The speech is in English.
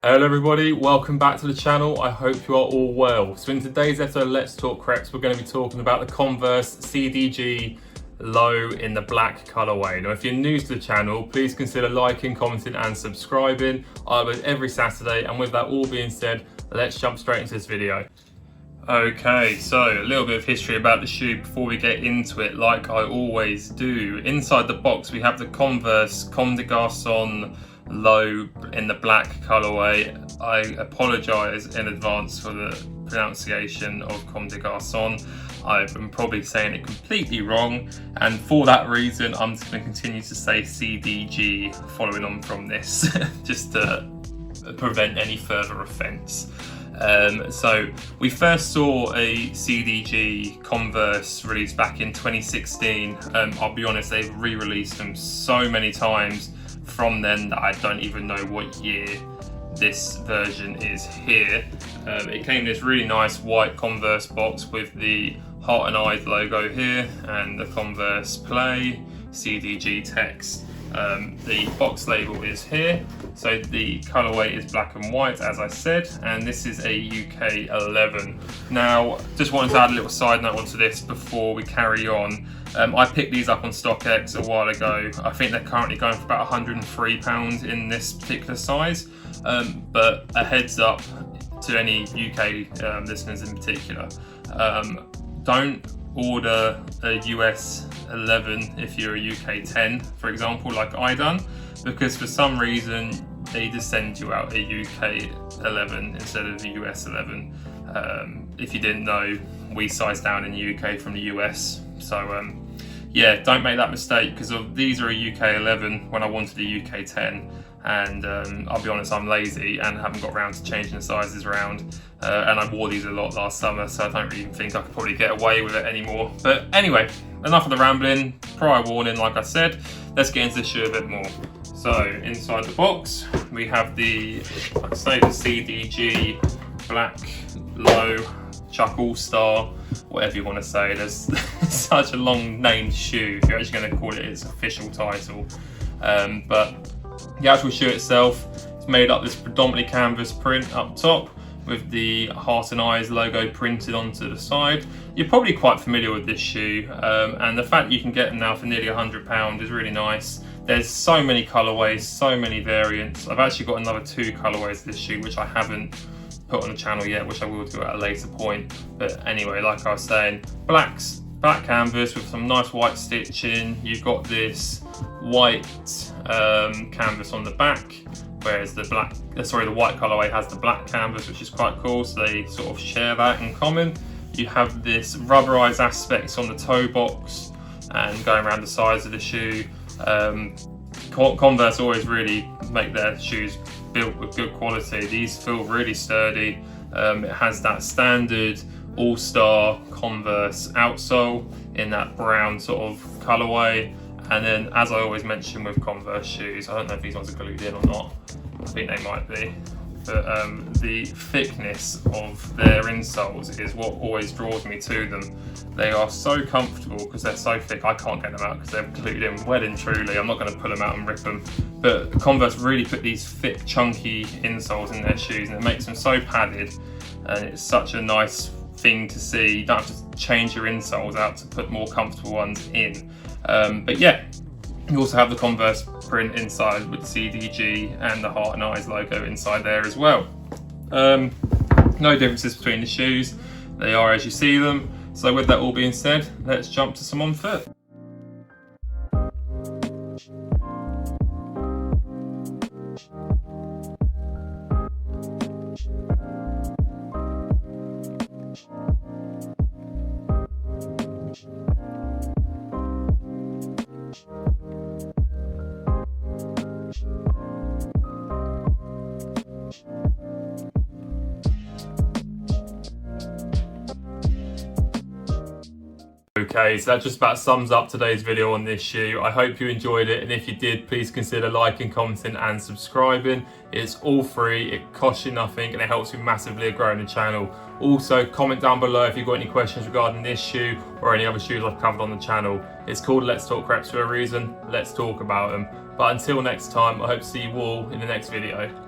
Hello everybody, welcome back to the channel. I hope you are all well. So in today's episode of Let's Talk Creps, we're going to be talking about the Converse CDG low in the black colorway. Now if you're new to the channel, please consider liking, commenting and subscribing. I upload every Saturday, and with that all being said, let's jump straight into this video. Okay, so a little bit of history about the shoe before we get into it, like I always do. Inside the box we have the Converse Comme des Garcons low in the black colorway. I apologize in advance for the pronunciation of Comme des Garcons. I'm probably saying it completely wrong, and for that reason I'm just going to continue to say CDG following on from this just to prevent any further offence. So we first saw a CDG Converse released back in 2016. I'll be honest, they've re-released them so many times from then that I don't even know what year this version is here. It came in this really nice white Converse box with the heart and eyes logo here and the Converse Play CDG text. The box label is here, so the colorway is black and white as I said, and this is a UK 11. Now just wanted to add a little side note onto this before we carry on. I picked these up on StockX a while ago. I think they're currently going for about £103 in this particular size, but a heads up to any UK listeners in particular, don't order a US 11 if you're a UK 10, for example, like I done, because for some reason they just send you out a UK 11 instead of a US 11. If you didn't know, we size down in the UK from the US, so yeah, don't make that mistake, because these are a UK 11 when I wanted a UK 10, and I'll be honest, I'm lazy and haven't got around to changing the sizes around, and I wore these a lot last summer, so I don't really think I could probably get away with it anymore. But anyway, enough of the rambling. Prior warning, like I said, let's get into the shoe a bit more. So inside the box we have the, like I say, the CDG black low Chuck All-Star, whatever you want to say. There's such a long named shoe if you're actually going to call it its official title, but the actual shoe itself is made up this predominantly canvas print up top with the heart and eyes logo printed onto the side. You're probably quite familiar with this shoe, and the fact you can get them now for nearly £100 is really nice. There's so many colorways, so many variants. I've actually got another 2 colorways of this shoe which I haven't put on the channel yet, which I will do at a later point. But anyway, like I was saying, black canvas with some nice white stitching. You've got this white canvas on the back, whereas the white colorway has the black canvas, which is quite cool, so they sort of share that in common. You have this rubberized aspects on the toe box and going around the sides of the shoe. Converse always really make their shoes built with good quality. These feel really sturdy. It has that standard all-star Converse outsole in that brown sort of colorway, and then as I always mention with Converse shoes, I don't know if these ones are glued in or not, I think they might be, but the thickness of their insoles is what always draws me to them. They are so comfortable because they're so thick. I can't get them out because they're glued in well and truly. I'm not going to pull them out and rip them, but Converse really put these thick chunky insoles in their shoes, and it makes them so padded, and it's such a nice thing to see. You don't have to change your insoles out to put more comfortable ones in. But yeah, you also have the Converse print inside with the CDG and the heart and eyes logo inside there as well. No differences between the shoes. They are as you see them. So with that all being said, let's jump to some on foot. Okay, so that just about sums up today's video on this shoe. I hope you enjoyed it, and if you did, please consider liking, commenting and subscribing. It's all free, it costs you nothing, and it helps me massively grow the channel. Also, comment down below if you've got any questions regarding this shoe or any other shoes I've covered on the channel. It's called Let's Talk Creps for a reason. Let's talk about them. But until next time, I hope to see you all in the next video.